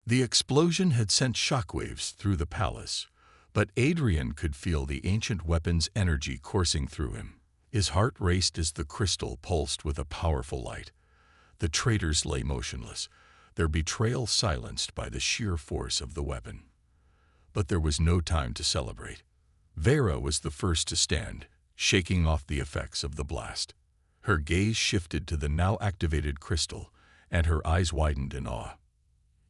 The explosion had sent shockwaves through the palace, but Adrian could feel the ancient weapon's energy coursing through him. His heart raced as the crystal pulsed with a powerful light. The traitors lay motionless, their betrayal silenced by the sheer force of the weapon. But there was no time to celebrate. Vera was the first to stand, shaking off the effects of the blast. Her gaze shifted to the now activated crystal, and her eyes widened in awe.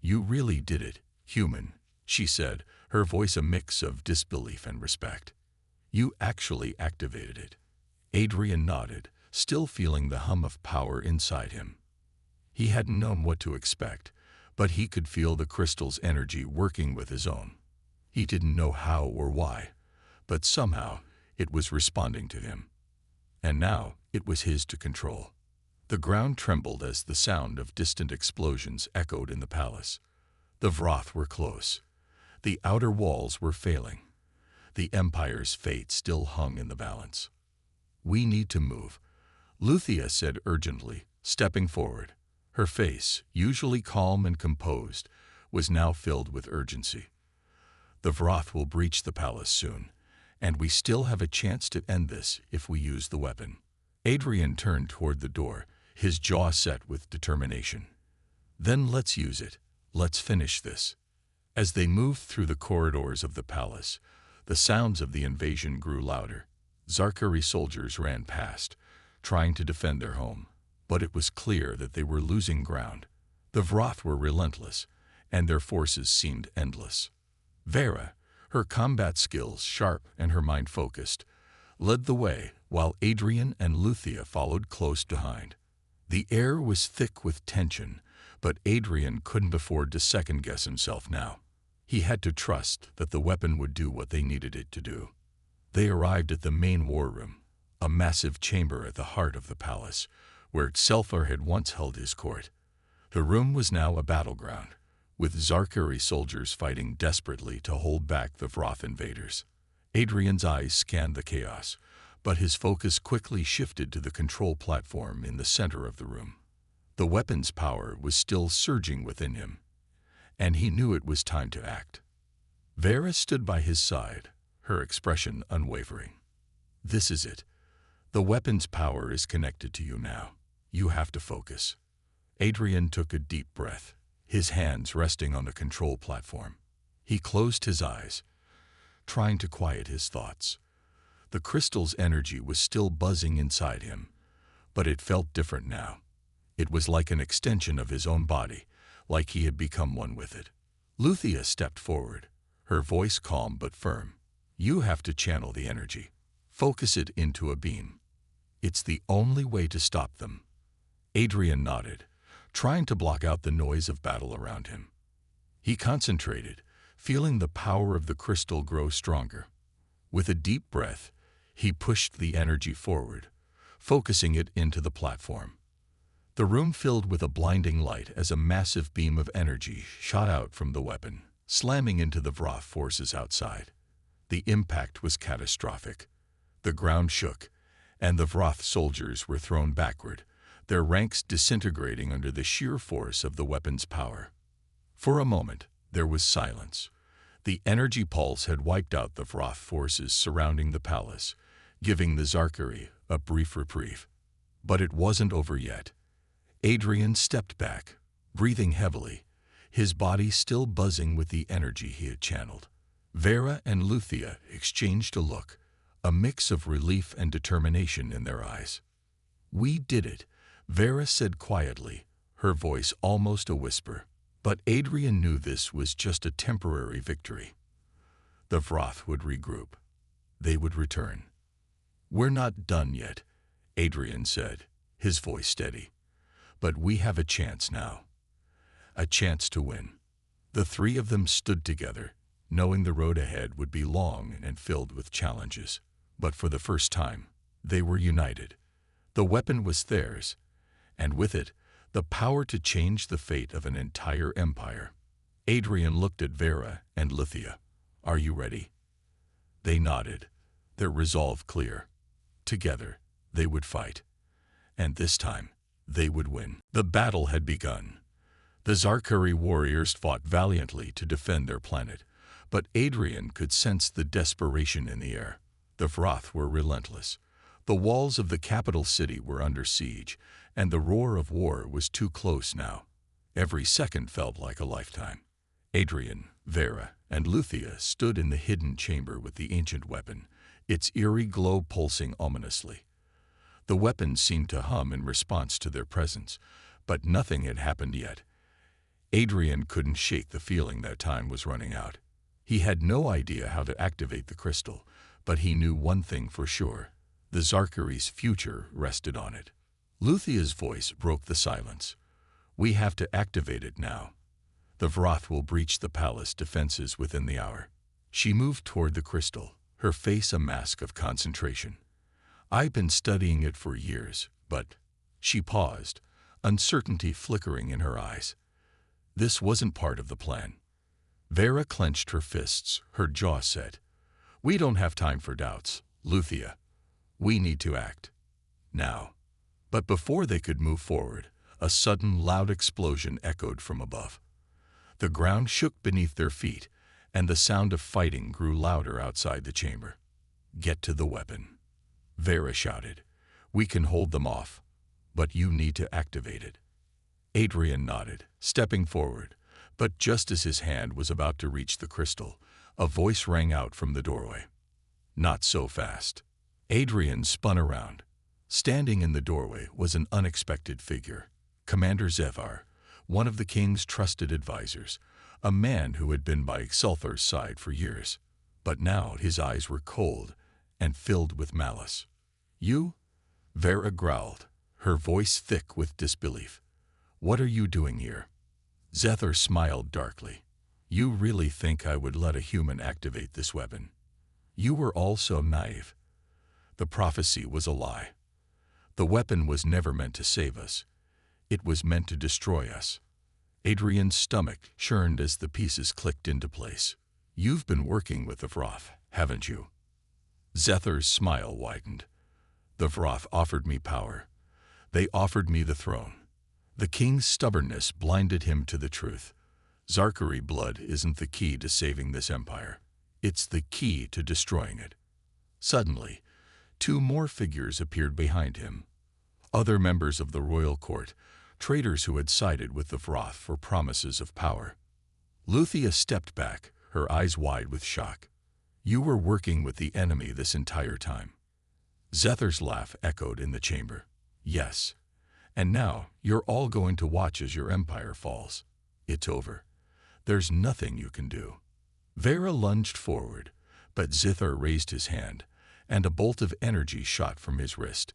"You really did it, human," she said, her voice a mix of disbelief and respect. "You actually activated it." Adrian nodded, still feeling the hum of power inside him. He hadn't known what to expect, but he could feel the crystal's energy working with his own. He didn't know how or why, but somehow it was responding to him. And now it was his to control. The ground trembled as the sound of distant explosions echoed in the palace. The Vroth were close. The outer walls were failing. The Empire's fate still hung in the balance. "We need to move," Luthia said urgently, stepping forward. Her face, usually calm and composed, was now filled with urgency. "The Vroth will breach the palace soon, and we still have a chance to end this if we use the weapon." Adrian turned toward the door, his jaw set with determination. "Then let's use it. Let's finish this." As they moved through the corridors of the palace, the sounds of the invasion grew louder. Zarkari soldiers ran past, trying to defend their home, but it was clear that they were losing ground. The Vroth were relentless, and their forces seemed endless. Vera, her combat skills sharp and her mind focused, led the way, while Adrian and Luthia followed close behind. The air was thick with tension, but Adrian couldn't afford to second-guess himself now. He had to trust that the weapon would do what they needed it to do. They arrived at the main war room, a massive chamber at the heart of the palace, where Selfar had once held his court. The room was now a battleground, with Zarkari soldiers fighting desperately to hold back the Vroth invaders. Adrian's eyes scanned the chaos, but his focus quickly shifted to the control platform in the center of the room. The weapon's power was still surging within him, and he knew it was time to act. Vera stood by his side, her expression unwavering. "This is it. The weapon's power is connected to you now. You have to focus." Adrian took a deep breath, his hands resting on the control platform. He closed his eyes, trying to quiet his thoughts. The crystal's energy was still buzzing inside him, but it felt different now. It was like an extension of his own body, like he had become one with it. Luthia stepped forward, her voice calm but firm. "You have to channel the energy. Focus it into a beam. It's the only way to stop them." Adrian nodded, trying to block out the noise of battle around him. He concentrated, feeling the power of the crystal grow stronger. With a deep breath, he pushed the energy forward, focusing it into the platform. The room filled with a blinding light as a massive beam of energy shot out from the weapon, slamming into the Vroth forces outside. The impact was catastrophic. The ground shook, and the Vroth soldiers were thrown backward, their ranks disintegrating under the sheer force of the weapon's power. For a moment, there was silence. The energy pulse had wiped out the Vroth forces surrounding the palace, giving the Zarkari a brief reprieve. But it wasn't over yet. Adrian stepped back, breathing heavily, his body still buzzing with the energy he had channeled. Vera and Luthia exchanged a look, a mix of relief and determination in their eyes. "We did it," Vera said quietly, her voice almost a whisper. But Adrian knew this was just a temporary victory. The Vroth would regroup. They would return. "We're not done yet," Adrian said, his voice steady. "But we have a chance now. A chance to win." The three of them stood together, knowing the road ahead would be long and filled with challenges. But for the first time, they were united. The weapon was theirs, and with it, the power to change the fate of an entire empire. Adrian looked at Vera and Luthia. "Are you ready?" They nodded, their resolve clear. Together, they would fight. And this time, they would win. The battle had begun. The Zarkari warriors fought valiantly to defend their planet, but Adrian could sense the desperation in the air. The Vroth were relentless. The walls of the capital city were under siege, and the roar of war was too close now. Every second felt like a lifetime. Adrian, Vera, and Luthia stood in the hidden chamber with the ancient weapon, its eerie glow pulsing ominously. The weapon seemed to hum in response to their presence, but nothing had happened yet. Adrian couldn't shake the feeling that time was running out. He had no idea how to activate the crystal, but he knew one thing for sure. The Zarkari's future rested on it. Luthia's voice broke the silence. "We have to activate it now. The Vroth will breach the palace defenses within the hour." She moved toward the crystal, her face a mask of concentration. "I've been studying it for years, but—" She paused, uncertainty flickering in her eyes. This wasn't part of the plan. Vera clenched her fists, her jaw set. "We don't have time for doubts, Luthia. We need to act. Now." But before they could move forward, a sudden loud explosion echoed from above. The ground shook beneath their feet, and the sound of fighting grew louder outside the chamber. "Get to the weapon," Vera shouted. "We can hold them off, but you need to activate it." Adrian nodded, stepping forward, but just as his hand was about to reach the crystal, a voice rang out from the doorway. "Not so fast." Adrian spun around. Standing in the doorway was an unexpected figure, Commander Zephyr, one of the king's trusted advisors, a man who had been by Xulthur's side for years. But now his eyes were cold and filled with malice. "You?" Vera growled, her voice thick with disbelief. "What are you doing here?" Zephyr smiled darkly. "You really think I would let a human activate this weapon? You were all so naive. The prophecy was a lie. The weapon was never meant to save us. It was meant to destroy us." Adrian's stomach churned as the pieces clicked into place. "You've been working with the Vroth, haven't you?" Zethyr's smile widened. "The Vroth offered me power. They offered me the throne. The king's stubbornness blinded him to the truth. Zarkari blood isn't the key to saving this empire. It's the key to destroying it." Suddenly, two more figures appeared behind him. Other members of the royal court, traitors who had sided with the Vroth for promises of power. Luthia stepped back, her eyes wide with shock. "You were working with the enemy this entire time." Zethyr's laugh echoed in the chamber. "Yes. And now you're all going to watch as your empire falls. It's over. There's nothing you can do." Vera lunged forward, but Zephyr raised his hand, and a bolt of energy shot from his wrist,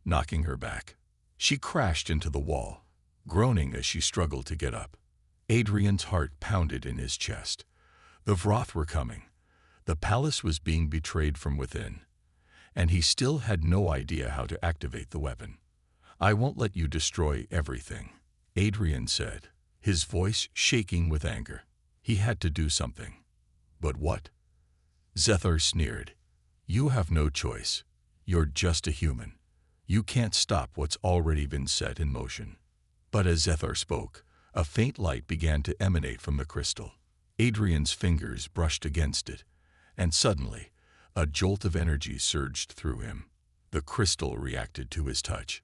knocking her back. She crashed into the wall, groaning as she struggled to get up. Adrian's heart pounded in his chest. The Vroth were coming. The palace was being betrayed from within, and he still had no idea how to activate the weapon. "I won't let you destroy everything," Adrian said, his voice shaking with anger. He had to do something. But what? Zephyr sneered. "You have no choice. You're just a human. You can't stop what's already been set in motion." But as Zephyr spoke, a faint light began to emanate from the crystal. Adrian's fingers brushed against it, and suddenly, a jolt of energy surged through him. The crystal reacted to his touch.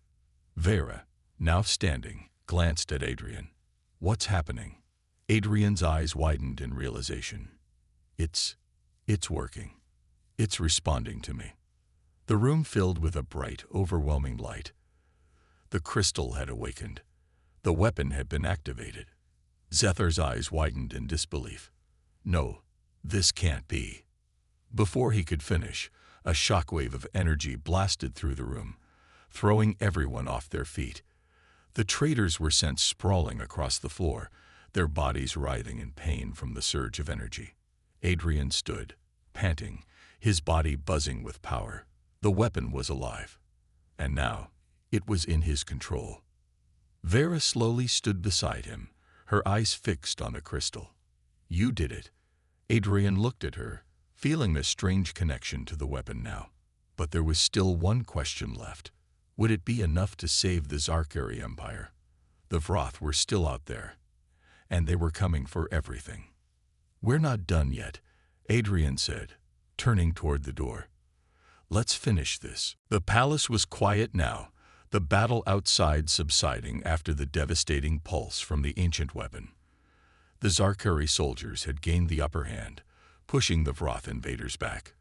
Vera, now standing, glanced at Adrian. "What's happening?" Adrian's eyes widened in realization. It's working. It's responding to me." The room filled with a bright, overwhelming light. The crystal had awakened. The weapon had been activated. Zethyr's eyes widened in disbelief. "No, this can't be." Before he could finish, a shockwave of energy blasted through the room, throwing everyone off their feet. The traitors were sent sprawling across the floor, their bodies writhing in pain from the surge of energy. Adrian stood, panting, his body buzzing with power. The weapon was alive, and now it was in his control. Vera slowly stood beside him, her eyes fixed on the crystal. "You did it." Adrian looked at her, feeling a strange connection to the weapon now. But there was still one question left. Would it be enough to save the Zarkari Empire? The Vroth were still out there, and they were coming for everything. "We're not done yet," Adrian said, turning toward the door. "Let's finish this." The palace was quiet now, the battle outside subsiding after the devastating pulse from the ancient weapon. The Zarkari soldiers had gained the upper hand, pushing the Vroth invaders back.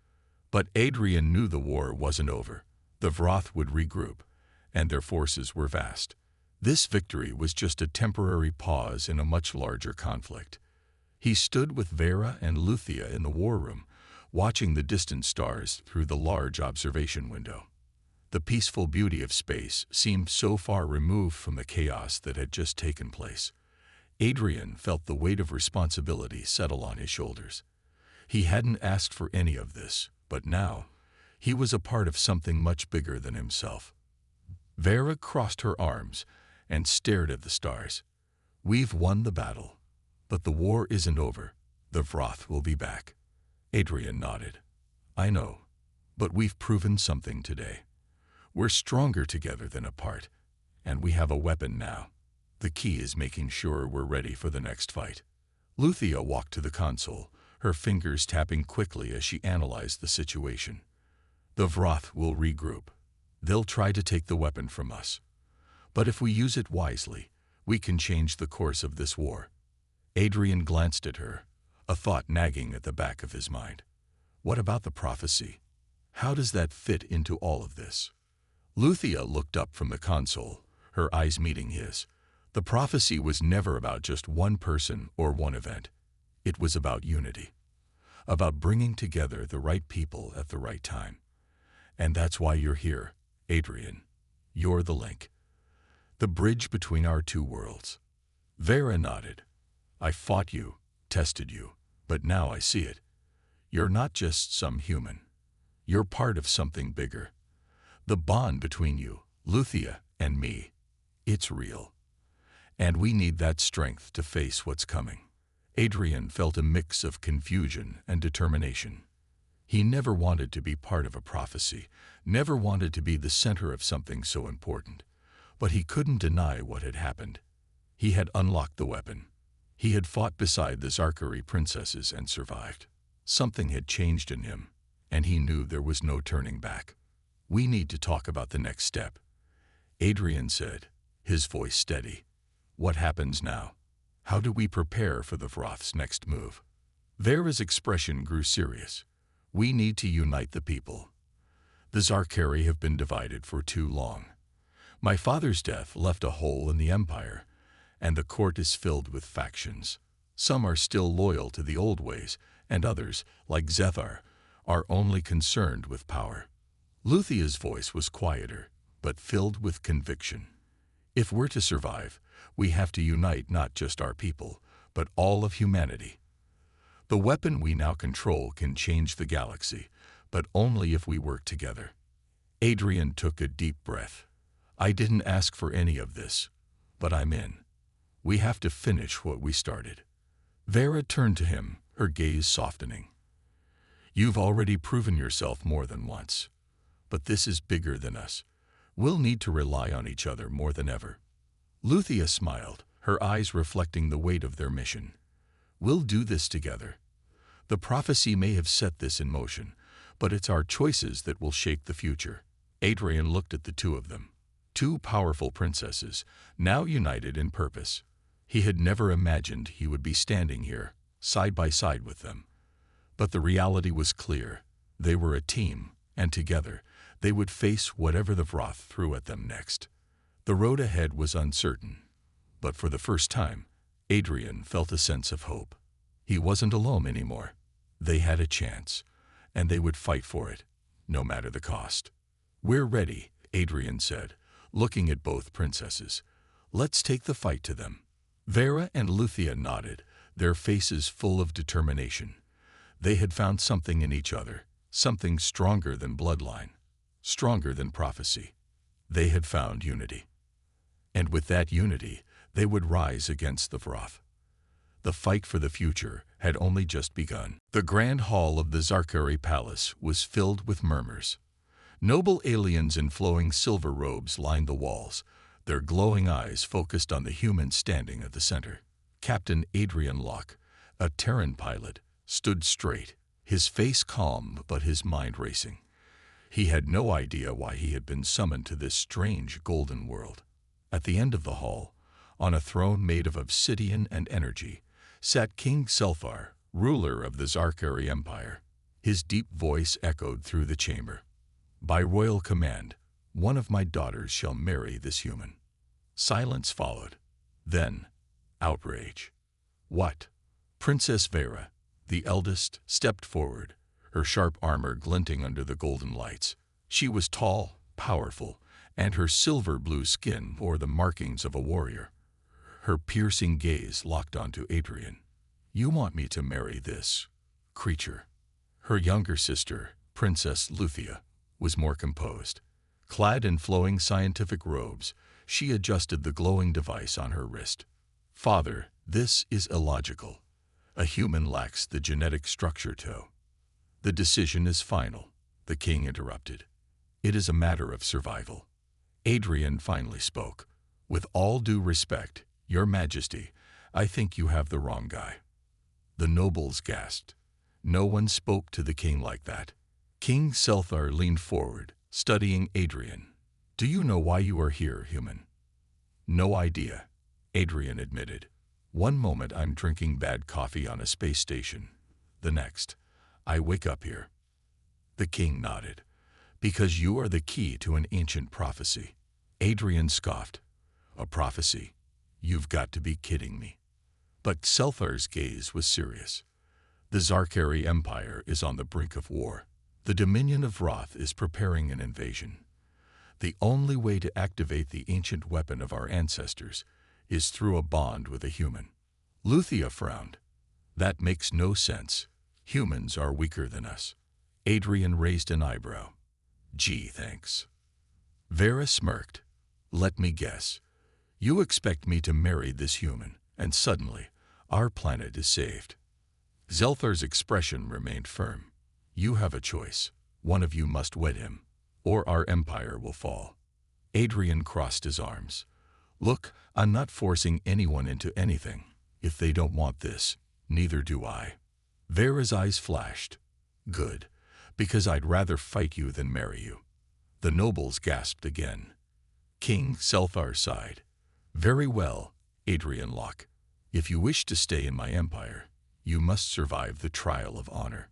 But Adrian knew the war wasn't over. The Vroth would regroup, and their forces were vast. This victory was just a temporary pause in a much larger conflict. He stood with Vera and Luthia in the war room, watching the distant stars through the large observation window. The peaceful beauty of space seemed so far removed from the chaos that had just taken place. Adrian felt the weight of responsibility settle on his shoulders. He hadn't asked for any of this, but now he was a part of something much bigger than himself. Vera crossed her arms and stared at the stars. "We've won the battle, but the war isn't over. The Vroth will be back." Adrian nodded. "I know, but we've proven something today. We're stronger together than apart, and we have a weapon now. The key is making sure we're ready for the next fight." Luthia walked to the console, her fingers tapping quickly as she analyzed the situation. "The Vroth will regroup. They'll try to take the weapon from us. But if we use it wisely, we can change the course of this war." Adrian glanced at her, a thought nagging at the back of his mind. What about the prophecy? How does that fit into all of this? Luthia looked up from the console, her eyes meeting his. The prophecy was never about just one person or one event. It was about unity, about bringing together the right people at the right time. And that's why you're here, Adrian. You're the link, the bridge between our two worlds. Vera nodded. "I fought you, tested you, but now I see it. You're not just some human. You're part of something bigger. The bond between you, Luthia, and me, it's real. And we need that strength to face what's coming." Adrian felt a mix of confusion and determination. He never wanted to be part of a prophecy, never wanted to be the center of something so important. But he couldn't deny what had happened. He had unlocked the weapon. He had fought beside the Zarkari princesses and survived. Something had changed in him, and he knew there was no turning back. "We need to talk about the next step," Adrian said, his voice steady. "What happens now? How do we prepare for the Vroth's next move?" Vera's expression grew serious. "We need to unite the people. The Zarkari have been divided for too long. My father's death left a hole in the empire, and the court is filled with factions. Some are still loyal to the old ways, and others, like Zethar, are only concerned with power." Luthia's voice was quieter, but filled with conviction. "If we're to survive, we have to unite not just our people, but all of humanity. The weapon we now control can change the galaxy, but only if we work together." Adrian took a deep breath. "I didn't ask for any of this, but I'm in. We have to finish what we started." Vera turned to him, her gaze softening. "You've already proven yourself more than once. But this is bigger than us. We'll need to rely on each other more than ever." Luthia smiled, her eyes reflecting the weight of their mission. "We'll do this together. The prophecy may have set this in motion, but it's our choices that will shape the future." Adrian looked at the two of them. Two powerful princesses, now united in purpose. He had never imagined he would be standing here, side by side with them. But the reality was clear. They were a team, and together, they would face whatever the Vroth threw at them next. The road ahead was uncertain, but for the first time, Adrian felt a sense of hope. He wasn't alone anymore. They had a chance, and they would fight for it, no matter the cost. "We're ready," Adrian said, looking at both princesses. "Let's take the fight to them." Vera and Luthia nodded, their faces full of determination. They had found something in each other, something stronger than bloodline, stronger than prophecy. They had found unity. And with that unity, they would rise against the Vroth. The fight for the future had only just begun. The grand hall of the Zarkari palace was filled with murmurs. Noble aliens in flowing silver robes lined the walls, their glowing eyes focused on the human standing at the center. Captain Adrian Locke, a Terran pilot, stood straight, his face calm but his mind racing. He had no idea why he had been summoned to this strange golden world. At the end of the hall, on a throne made of obsidian and energy, sat King Selphar, ruler of the Zarkari Empire. His deep voice echoed through the chamber. "By royal command, one of my daughters shall marry this human." Silence followed. Then, outrage. "What?" Princess Vera, the eldest, stepped forward, her sharp armor glinting under the golden lights. She was tall, powerful, and her silver-blue skin bore the markings of a warrior. Her piercing gaze locked onto Adrian. "You want me to marry this creature?" Her younger sister, Princess Luthia, was more composed. Clad in flowing scientific robes, she adjusted the glowing device on her wrist. "Father, this is illogical. A human lacks the genetic structure to." "The decision is final," the king interrupted. "It is a matter of survival." Adrian finally spoke. "With all due respect, Your Majesty, I think you have the wrong guy." The nobles gasped. No one spoke to the king like that. King Selphar leaned forward, studying Adrian. "Do you know why you are here, human?" "No idea," Adrian admitted. "One moment I'm drinking bad coffee on a space station. The next, I wake up here." The king nodded. "Because you are the key to an ancient prophecy." Adrian scoffed. "A prophecy? You've got to be kidding me." But Selphar's gaze was serious. "The Zarkari Empire is on the brink of war. The Dominion of Roth is preparing an invasion. The only way to activate the ancient weapon of our ancestors is through a bond with a human." Luthia frowned. "That makes no sense. Humans are weaker than us." Adrian raised an eyebrow. "Gee, thanks." Vera smirked. "Let me guess. You expect me to marry this human, and suddenly, our planet is saved." Zelthar's expression remained firm. "You have a choice. One of you must wed him, or our empire will fall." Adrian crossed his arms. "Look, I'm not forcing anyone into anything. If they don't want this, neither do I." Vera's eyes flashed. "Good, because I'd rather fight you than marry you." The nobles gasped again. King Selphar sighed. "Very well, Adrian Locke. If you wish to stay in my empire, you must survive the trial of honor.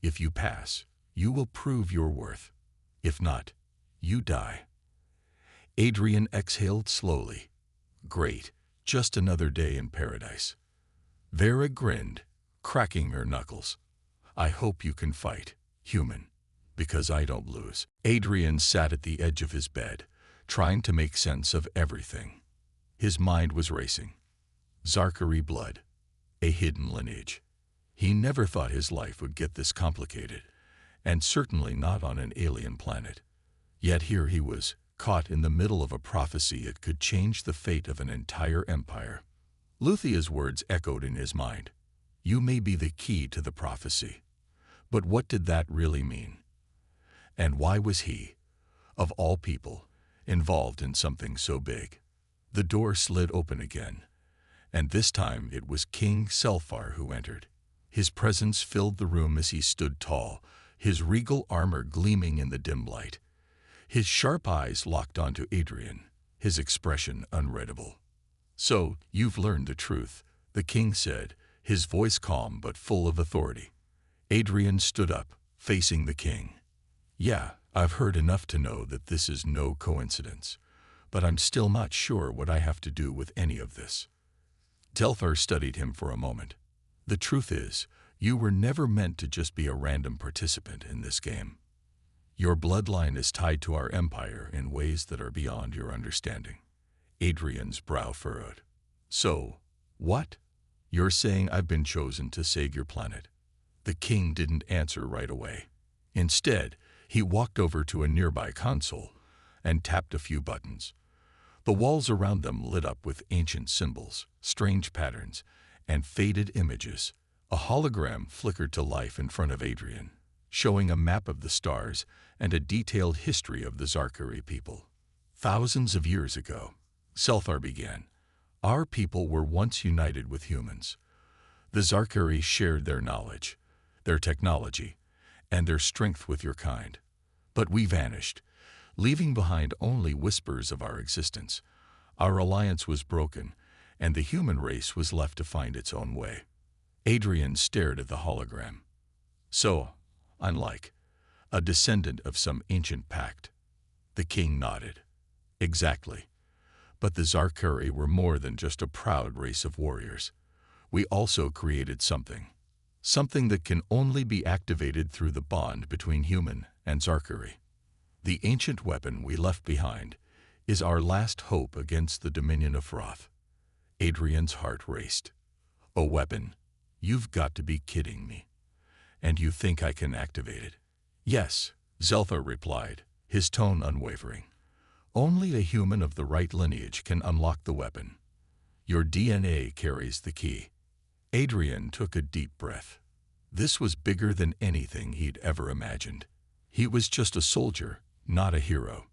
If you pass, you will prove your worth. If not, you die." Adrian exhaled slowly. "Great, just another day in paradise." Vera grinned, cracking her knuckles. "I hope you can fight, human, because I don't lose." Adrian sat at the edge of his bed, trying to make sense of everything. His mind was racing. Zarkari blood, a hidden lineage. He never thought his life would get this complicated, and certainly not on an alien planet. Yet here he was, caught in the middle of a prophecy that could change the fate of an entire empire. Luthia's words echoed in his mind. "You may be the key to the prophecy." But what did that really mean? And why was he, of all people, involved in something so big? The door slid open again, and this time it was King Selphar who entered. His presence filled the room as he stood tall, his regal armor gleaming in the dim light. His sharp eyes locked onto Adrian, his expression unreadable. "So, you've learned the truth," the king said, his voice calm but full of authority. Adrian stood up, facing the king. "Yeah, I've heard enough to know that this is no coincidence, but I'm still not sure what I have to do with any of this." Telthar studied him for a moment. "The truth is, you were never meant to just be a random participant in this game. Your bloodline is tied to our empire in ways that are beyond your understanding." Adrian's brow furrowed. "So, what? You're saying I've been chosen to save your planet?" The king didn't answer right away. Instead, he walked over to a nearby console and tapped a few buttons. The walls around them lit up with ancient symbols, strange patterns, and faded images. A hologram flickered to life in front of Adrian, showing a map of the stars and a detailed history of the Zarkari people. "Thousands of years ago," Selphar began, Our people were once united with humans. The Zarkari shared their knowledge, their technology, and their strength with your kind. But we vanished, leaving behind only whispers of our existence. Our alliance was broken, and the human race was left to find its own way. Adrian stared at the hologram. So, unlike a descendant of some ancient pact. The king nodded. Exactly. But the Zarkari were more than just a proud race of warriors. We also created something. Something that can only be activated through the bond between human and Zarkari. The ancient weapon we left behind is our last hope against the dominion of Wrath. Adrian's heart raced. A weapon? You've got to be kidding me. And you think I can activate it? Yes, Zelthar replied, his tone unwavering. Only a human of the right lineage can unlock the weapon. Your DNA carries the key. Adrian took a deep breath. This was bigger than anything he'd ever imagined. He was just a soldier, not a hero.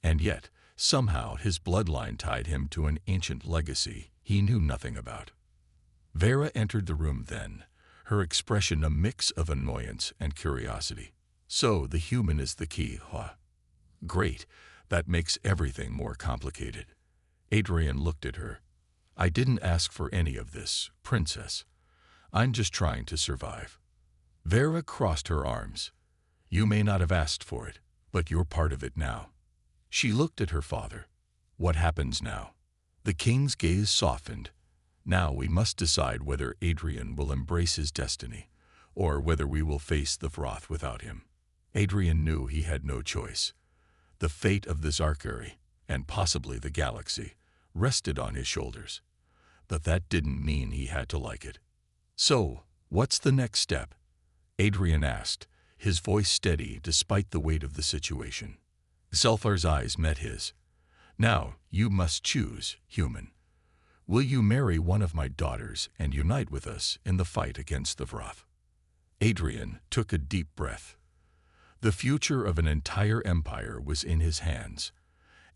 And yet, somehow his bloodline tied him to an ancient legacy he knew nothing about. Vera entered the room then, her expression a mix of annoyance and curiosity. So the human is the key, huh? Great, that makes everything more complicated. Adrian looked at her. I didn't ask for any of this, princess. I'm just trying to survive. Vera crossed her arms. You may not have asked for it, but you're part of it now. She looked at her father. What happens now? The king's gaze softened. Now we must decide whether Adrian will embrace his destiny, or whether we will face the Wrath without him. Adrian knew he had no choice. The fate of the Zarkari, and possibly the galaxy, rested on his shoulders. But that didn't mean he had to like it. So, what's the next step? Adrian asked, his voice steady despite the weight of the situation. Zelthar's eyes met his. Now, you must choose, human. Will you marry one of my daughters and unite with us in the fight against the Wrath? Adrian took a deep breath. The future of an entire empire was in his hands,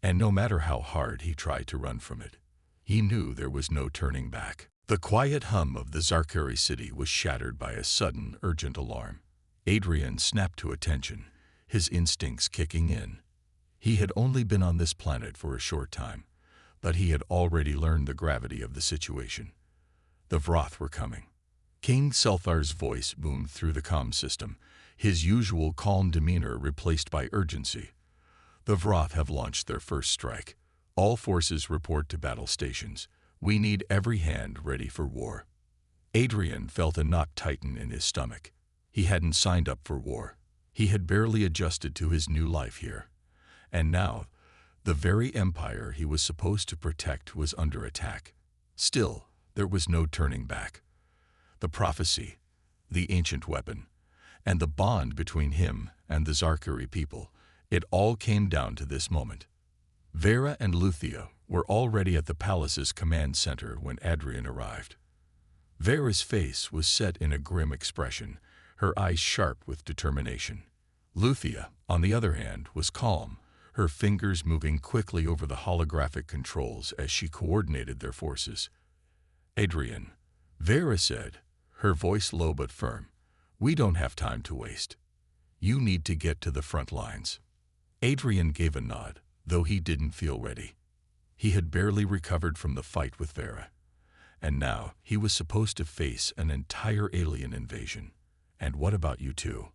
and no matter how hard he tried to run from it, he knew there was no turning back. The quiet hum of the Zarkari city was shattered by a sudden, urgent alarm. Adrian snapped to attention, his instincts kicking in. He had only been on this planet for a short time, but he had already learned the gravity of the situation. The Wrath were coming. King Zelthar's voice boomed through the comm system, his usual calm demeanor replaced by urgency. The Wrath have launched their first strike. All forces report to battle stations. We need every hand ready for war. Adrian felt a knot tighten in his stomach. He hadn't signed up for war. He had barely adjusted to his new life here. And now, the very empire he was supposed to protect was under attack. Still, there was no turning back. The prophecy, the ancient weapon, and the bond between him and the Zarkari people, it all came down to this moment. Vera and Luthia were already at the palace's command center when Adrian arrived. Vera's face was set in a grim expression, her eyes sharp with determination. Luthia, on the other hand, was calm, her fingers moving quickly over the holographic controls as she coordinated their forces. Adrian, Vera said, her voice low but firm, we don't have time to waste. You need to get to the front lines. Adrian gave a nod, though he didn't feel ready. He had barely recovered from the fight with Vera, and now he was supposed to face an entire alien invasion. And what about you two?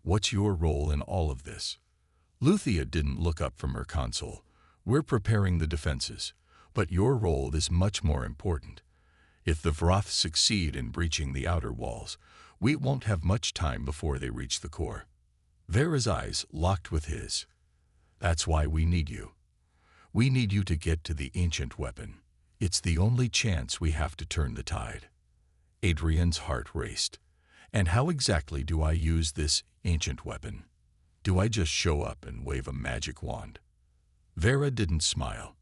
What's your role in all of this? Luthia didn't look up from her console. We're preparing the defenses, but your role is much more important. If the Wrath succeed in breaching the outer walls, we won't have much time before they reach the core. Vera's eyes locked with his. That's why we need you. We need you to get to the ancient weapon. It's the only chance we have to turn the tide. Adrian's heart raced. And how exactly do I use this ancient weapon? Do I just show up and wave a magic wand? Vera didn't smile.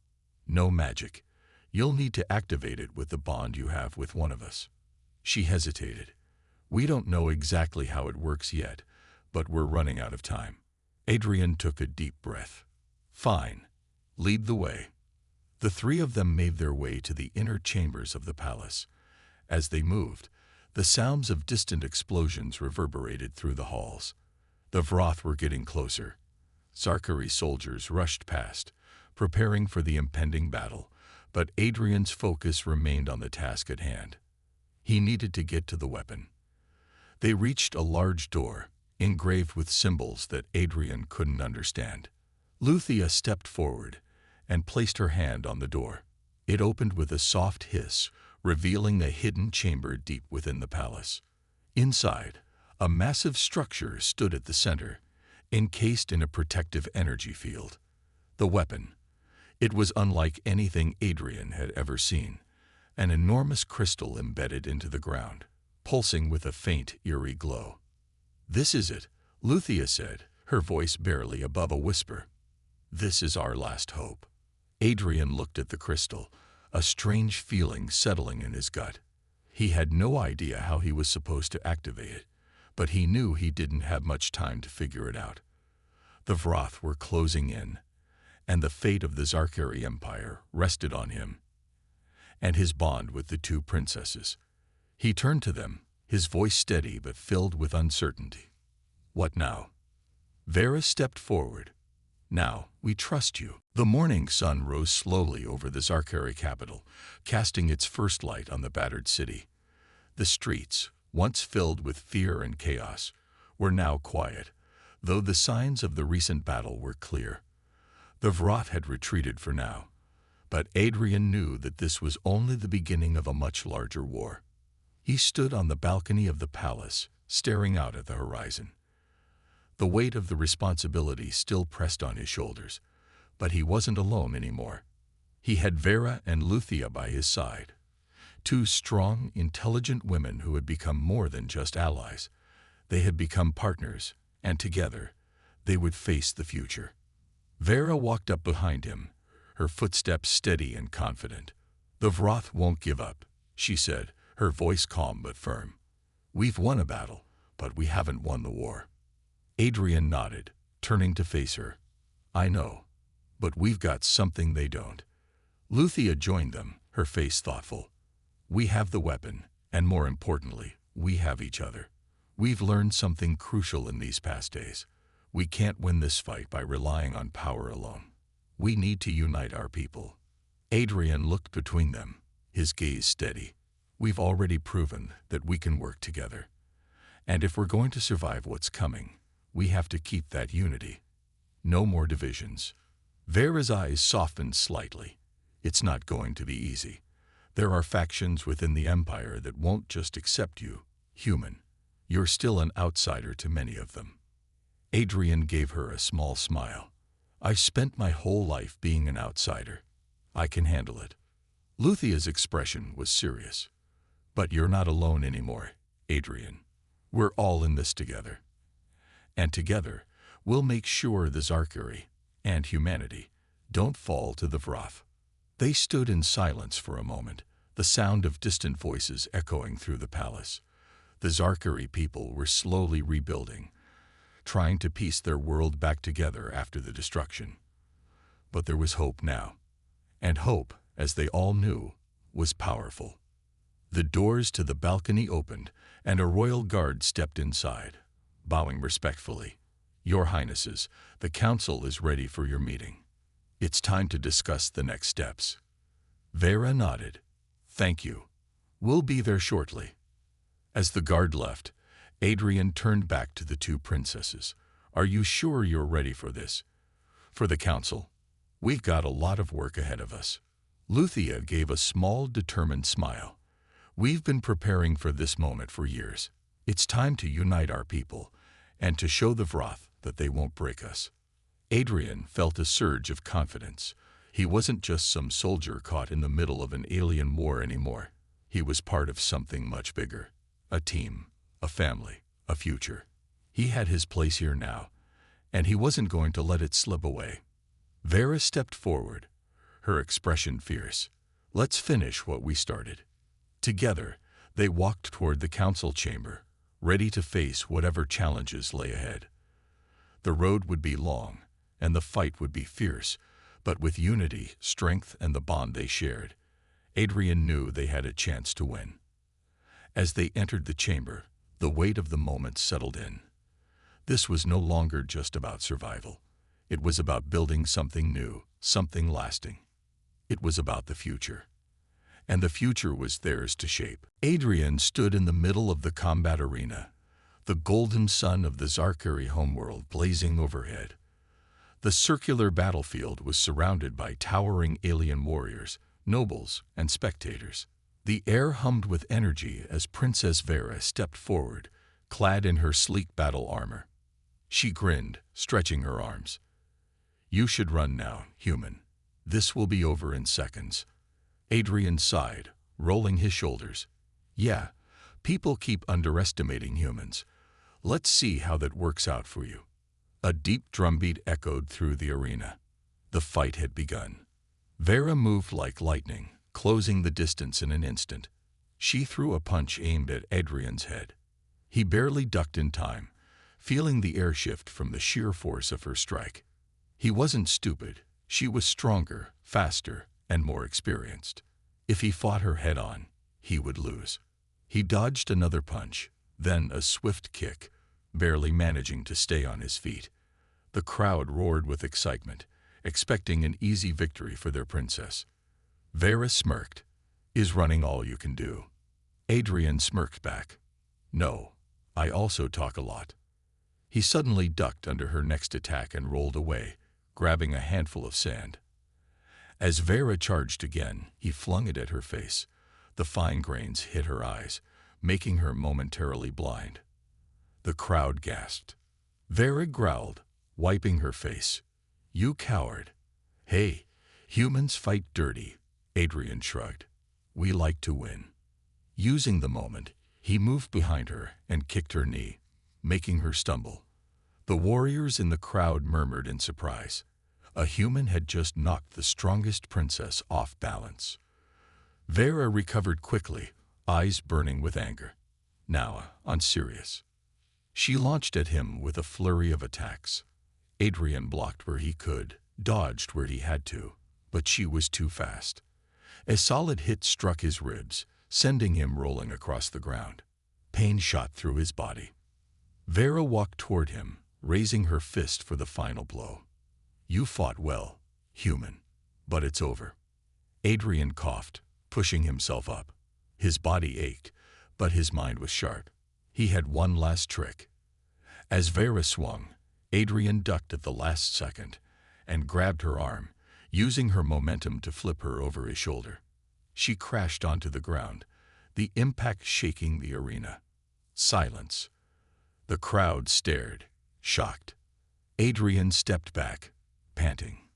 No magic. You'll need to activate it with the bond you have with one of us. She hesitated. We don't know exactly how it works yet, but we're running out of time. Adrian took a deep breath. Fine. Lead the way. The three of them made their way to the inner chambers of the palace. As they moved, the sounds of distant explosions reverberated through the halls. The Vroth were getting closer. Zarkari soldiers rushed past, preparing for the impending battle, but Adrian's focus remained on the task at hand. He needed to get to the weapon. They reached a large door, engraved with symbols that Adrian couldn't understand. Luthia stepped forward and placed her hand on the door. It opened with a soft hiss, revealing a hidden chamber deep within the palace. Inside, a massive structure stood at the center, encased in a protective energy field. The weapon. It was unlike anything Adrian had ever seen, an enormous crystal embedded into the ground, pulsing with a faint, eerie glow. "This is it," Luthia said, her voice barely above a whisper. "This is our last hope." Adrian looked at the crystal, a strange feeling settling in his gut. He had no idea how he was supposed to activate it, but he knew he didn't have much time to figure it out. The Vroth were closing in, and the fate of the Zarkari Empire rested on him and his bond with the two princesses. He turned to them, his voice steady but filled with uncertainty. "What now?" Vera stepped forward. "Now, we trust you." The morning sun rose slowly over the Zarkari capital, casting its first light on the battered city. The streets, once filled with fear and chaos, were now quiet, though the signs of the recent battle were clear. The Vroth had retreated for now, but Adrian knew that this was only the beginning of a much larger war. He stood on the balcony of the palace, staring out at the horizon. The weight of the responsibility still pressed on his shoulders, but he wasn't alone anymore. He had Vera and Luthia by his side, two strong, intelligent women who had become more than just allies. They had become partners, and together, they would face the future. Vera walked up behind him, her footsteps steady and confident. "The Vroth won't give up," she said, her voice calm but firm. "We've won a battle, but we haven't won the war." Adrian nodded, turning to face her. "I know, but we've got something they don't." Luthia joined them, her face thoughtful. "We have the weapon, and more importantly, we have each other. We've learned something crucial in these past days. We can't win this fight by relying on power alone. We need to unite our people." Adrian looked between them, his gaze steady. "We've already proven that we can work together. And if we're going to survive what's coming, we have to keep that unity. No more divisions." Vera's eyes softened slightly. "It's not going to be easy. There are factions within the Empire that won't just accept you, human. You're still an outsider to many of them." Adrian gave her a small smile. "I've spent my whole life being an outsider. I can handle it." Luthia's expression was serious. "But you're not alone anymore, Adrian. We're all in this together. And together, we'll make sure the Zarkari and humanity don't fall to the Vroth." They stood in silence for a moment, the sound of distant voices echoing through the palace. The Zarkari people were slowly rebuilding, trying to piece their world back together after the destruction. But there was hope now. And hope, as they all knew, was powerful. The doors to the balcony opened, and a royal guard stepped inside, bowing respectfully. "Your Highnesses, the council is ready for your meeting. It's time to discuss the next steps." Vera nodded. "Thank you. We'll be there shortly." As the guard left, Adrian turned back to the two princesses. "Are you sure you're ready for this? For the council? We've got a lot of work ahead of us." Luthia gave a small, determined smile. "We've been preparing for this moment for years. It's time to unite our people, and to show the Vroth that they won't break us." Adrian felt a surge of confidence. He wasn't just some soldier caught in the middle of an alien war anymore. He was part of something much bigger. A team, a family, a future. He had his place here now, and he wasn't going to let it slip away. Vera stepped forward, her expression fierce. "Let's finish what we started." Together, they walked toward the council chamber, ready to face whatever challenges lay ahead. The road would be long, and the fight would be fierce, But with unity, strength, and the bond they shared, Adrian knew they had a chance to win. As they entered the chamber, the weight of the moment settled in. This was no longer just about survival. It was about building something new, something lasting. It was about the future. And the future was theirs to shape. Adrian stood in the middle of the combat arena, the golden sun of the Zarkari homeworld blazing overhead. The circular battlefield was surrounded by towering alien warriors, nobles, and spectators. The air hummed with energy as Princess Vera stepped forward, clad in her sleek battle armor. She grinned, stretching her arms. "You should run now, human. This will be over in seconds." Adrian sighed, rolling his shoulders. "Yeah, people keep underestimating humans. Let's see how that works out for you." A deep drumbeat echoed through the arena. The fight had begun. Vera moved like lightning, closing the distance in an instant. She threw a punch aimed at Adrian's head. He barely ducked in time, feeling the air shift from the sheer force of her strike. He wasn't stupid. She was stronger, faster, and more experienced. If he fought her head-on, he would lose. He dodged another punch, then a swift kick, barely managing to stay on his feet. The crowd roared with excitement, expecting an easy victory for their princess. Vera smirked. "Is running all you can do?" Adrian smirked back. "No, I also talk a lot." He suddenly ducked under her next attack and rolled away, grabbing a handful of sand. As Vera charged again, he flung it at her face. The fine grains hit her eyes, making her momentarily blind. The crowd gasped. Vera growled, wiping her face. "You coward." "Hey, humans fight dirty," Adrian shrugged. "We like to win." Using the moment, he moved behind her and kicked her knee, making her stumble. The warriors in the crowd murmured in surprise. A human had just knocked the strongest princess off balance. Vera recovered quickly, eyes burning with anger. Now, on serious. She launched at him with a flurry of attacks. Adrian blocked where he could, dodged where he had to, but she was too fast. A solid hit struck his ribs, sending him rolling across the ground. Pain shot through his body. Vera walked toward him, raising her fist for the final blow. "You fought well, human, but it's over." Adrian coughed, pushing himself up. His body ached, but his mind was sharp. He had one last trick. As Vera swung, Adrian ducked at the last second and grabbed her arm, using her momentum to flip her over his shoulder. She crashed onto the ground, the impact shaking the arena. Silence. The crowd stared, shocked. Adrian stepped back, panting.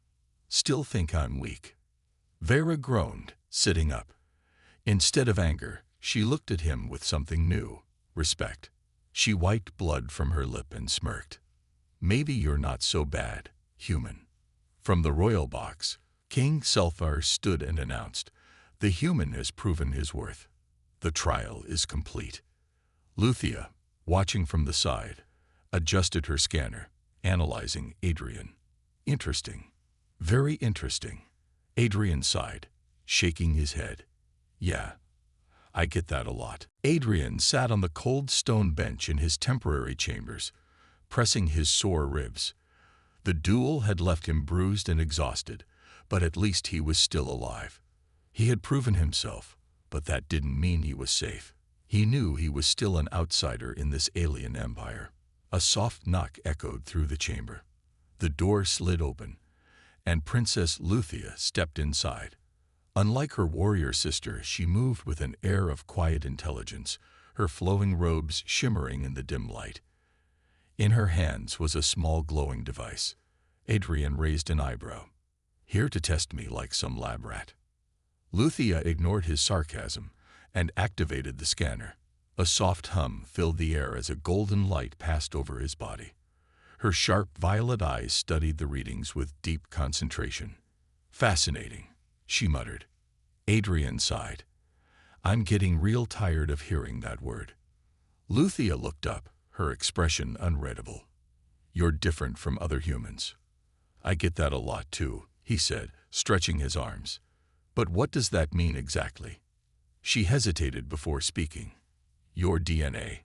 "Still think I'm weak." Vera groaned, sitting up. Instead of anger, she looked at him with something new, respect. She wiped blood from her lip and smirked. "Maybe you're not so bad, human." From the royal box, King Selphar stood and announced, "The human has proven his worth. The trial is complete." Luthia, watching from the side, adjusted her scanner, analyzing Adrian. "Interesting. Very interesting." Adrian sighed, shaking his head. "Yeah, I get that a lot." Adrian sat on the cold stone bench in his temporary chambers, pressing his sore ribs. The duel had left him bruised and exhausted, but at least he was still alive. He had proven himself, but that didn't mean he was safe. He knew he was still an outsider in this alien empire. A soft knock echoed through the chamber. The door slid open, and Princess Luthia stepped inside. Unlike her warrior sister, she moved with an air of quiet intelligence, her flowing robes shimmering in the dim light. In her hands was a small glowing device. Adrian raised an eyebrow. "Here to test me like some lab rat." Luthia ignored his sarcasm and activated the scanner. A soft hum filled the air as a golden light passed over his body. Her sharp violet eyes studied the readings with deep concentration. "Fascinating," she muttered. Adrian sighed. "I'm getting real tired of hearing that word." Luthia looked up, her expression unreadable. "You're different from other humans." "I get that a lot too," he said, stretching his arms. But what does that mean exactly? She hesitated before speaking. Your DNA.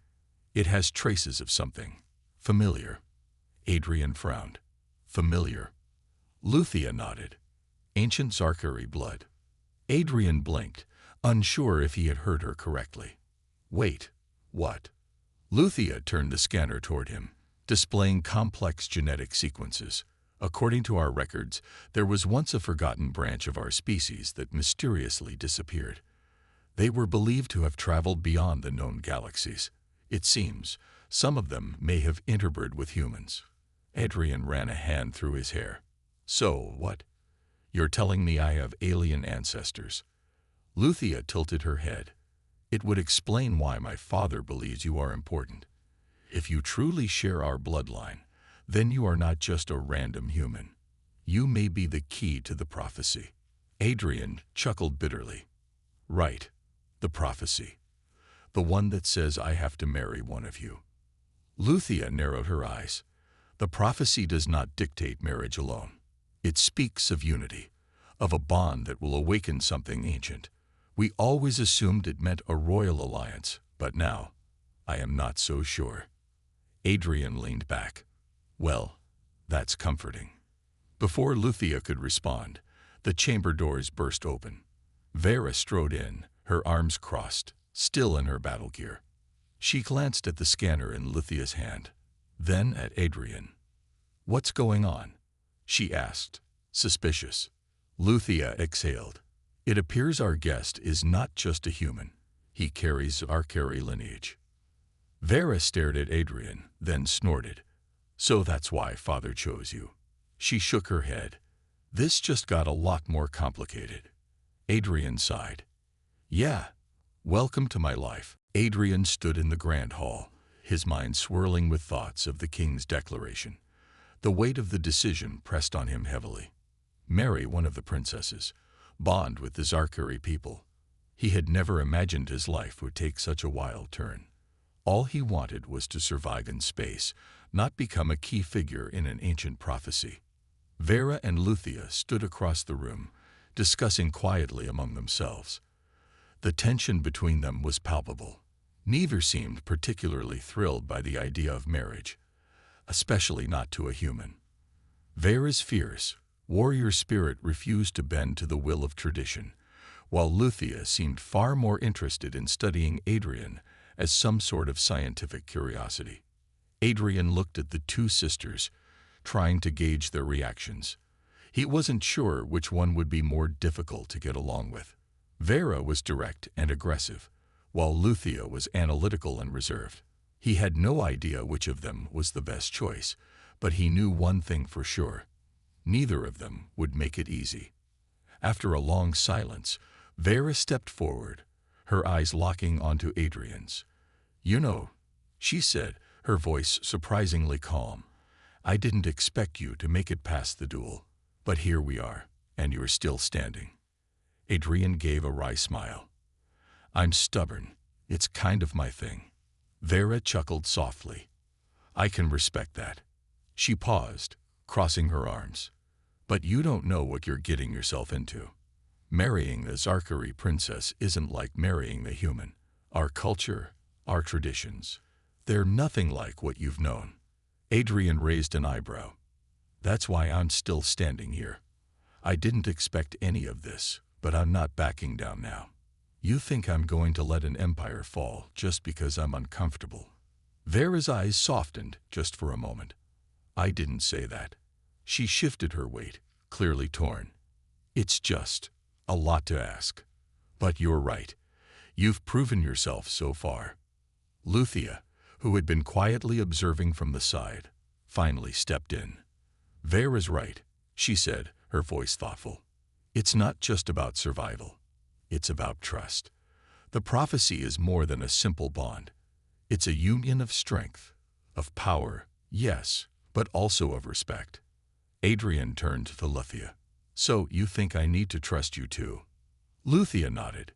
It has traces of something. Familiar. Adrian frowned. Familiar. Luthia nodded. Ancient Zarkari blood. Adrian blinked, unsure if he had heard her correctly. Wait, what? Luthia turned the scanner toward him, displaying complex genetic sequences. According to our records, there was once a forgotten branch of our species that mysteriously disappeared. They were believed to have traveled beyond the known galaxies. It seems some of them may have interbred with humans. Adrian ran a hand through his hair. So, what? You're telling me I have alien ancestors? Luthia tilted her head. It would explain why my father believes you are important. If you truly share our bloodline, then you are not just a random human. You may be the key to the prophecy. Adrian chuckled bitterly. Right, the prophecy. The one that says I have to marry one of you. Luthia narrowed her eyes. The prophecy does not dictate marriage alone. It speaks of unity, of a bond that will awaken something ancient. We always assumed it meant a royal alliance, but now, I am not so sure. Adrian leaned back. Well, that's comforting. Before Luthia could respond, the chamber doors burst open. Vera strode in, her arms crossed, still in her battle gear. She glanced at the scanner in Luthia's hand, then at Adrian. What's going on? She asked, suspicious. Luthia exhaled. It appears our guest is not just a human. He carries Zarkari lineage. Vera stared at Adrian, then snorted. So that's why Father chose you. She shook her head. This just got a lot more complicated. Adrian sighed. Yeah, welcome to my life. Adrian stood in the grand hall, his mind swirling with thoughts of the king's declaration. The weight of the decision pressed on him heavily. Marry one of the princesses, bond with the Zarkari people. He had never imagined his life would take such a wild turn. All he wanted was to survive in space, not become a key figure in an ancient prophecy. Vera and Luthia stood across the room, discussing quietly among themselves. The tension between them was palpable. Neither seemed particularly thrilled by the idea of marriage, especially not to a human. Vera's fierce, warrior spirit refused to bend to the will of tradition, while Luthia seemed far more interested in studying Adrian as some sort of scientific curiosity. Adrian looked at the two sisters, trying to gauge their reactions. He wasn't sure which one would be more difficult to get along with. Vera was direct and aggressive, while Luthia was analytical and reserved. He had no idea which of them was the best choice, but he knew one thing for sure. Neither of them would make it easy. After a long silence, Vera stepped forward, her eyes locking onto Adrian's. You know, she said, her voice surprisingly calm, I didn't expect you to make it past the duel, but here we are, and you're still standing. Adrian gave a wry smile. I'm stubborn. It's kind of my thing. Vera chuckled softly. I can respect that. She paused, crossing her arms. But you don't know what you're getting yourself into. Marrying the Zarkari princess isn't like marrying the human. Our culture, our traditions, they're nothing like what you've known. Adrian raised an eyebrow. That's why I'm still standing here. I didn't expect any of this, but I'm not backing down now. You think I'm going to let an empire fall just because I'm uncomfortable? Vera's eyes softened just for a moment. I didn't say that. She shifted her weight, clearly torn. It's just a lot to ask. But you're right. You've proven yourself so far. Luthia, who had been quietly observing from the side, finally stepped in. Vera's right, she said, her voice thoughtful. It's not just about survival. It's about trust. The prophecy is more than a simple bond. It's a union of strength, of power, yes, but also of respect. Adrian turned to Luthia. So you think I need to trust you too? Luthia nodded.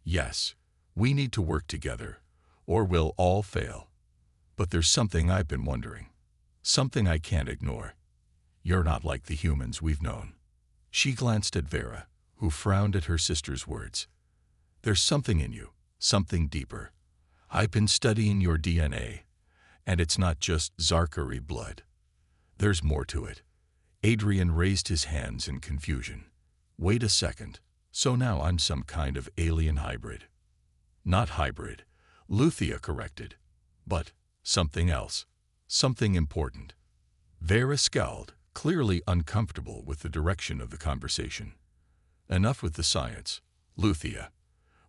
Yes, we need to work together, or we'll all fail. But there's something I've been wondering. Something I can't ignore. You're not like the humans we've known. She glanced at Vera, who frowned at her sister's words. There's something in you, something deeper. I've been studying your DNA, and it's not just Zarkari blood. There's more to it. Adrian raised his hands in confusion. Wait a second. So now I'm some kind of alien hybrid. Not hybrid, Luthia corrected, but something else, something important. Vera scowled, clearly uncomfortable with the direction of the conversation. Enough with the science, Luthia.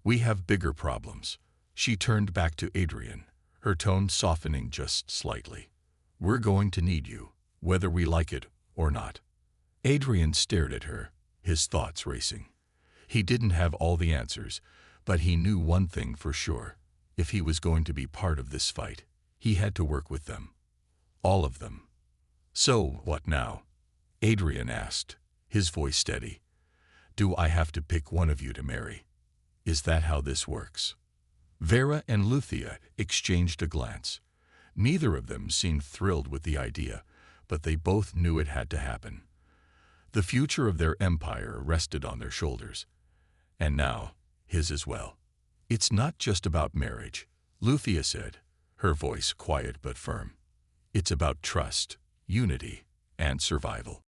We have bigger problems. She turned back to Adrian, her tone softening just slightly. We're going to need you, whether we like it or not. Adrian stared at her, his thoughts racing. He didn't have all the answers, but he knew one thing for sure. If he was going to be part of this fight, he had to work with them. All of them. So, what now? Adrian asked, his voice steady. Do I have to pick one of you to marry? Is that how this works? Vera and Luthia exchanged a glance. Neither of them seemed thrilled with the idea, but they both knew it had to happen. The future of their empire rested on their shoulders. And now, his as well. It's not just about marriage, Luthia said, her voice quiet but firm. It's about trust, unity, and survival.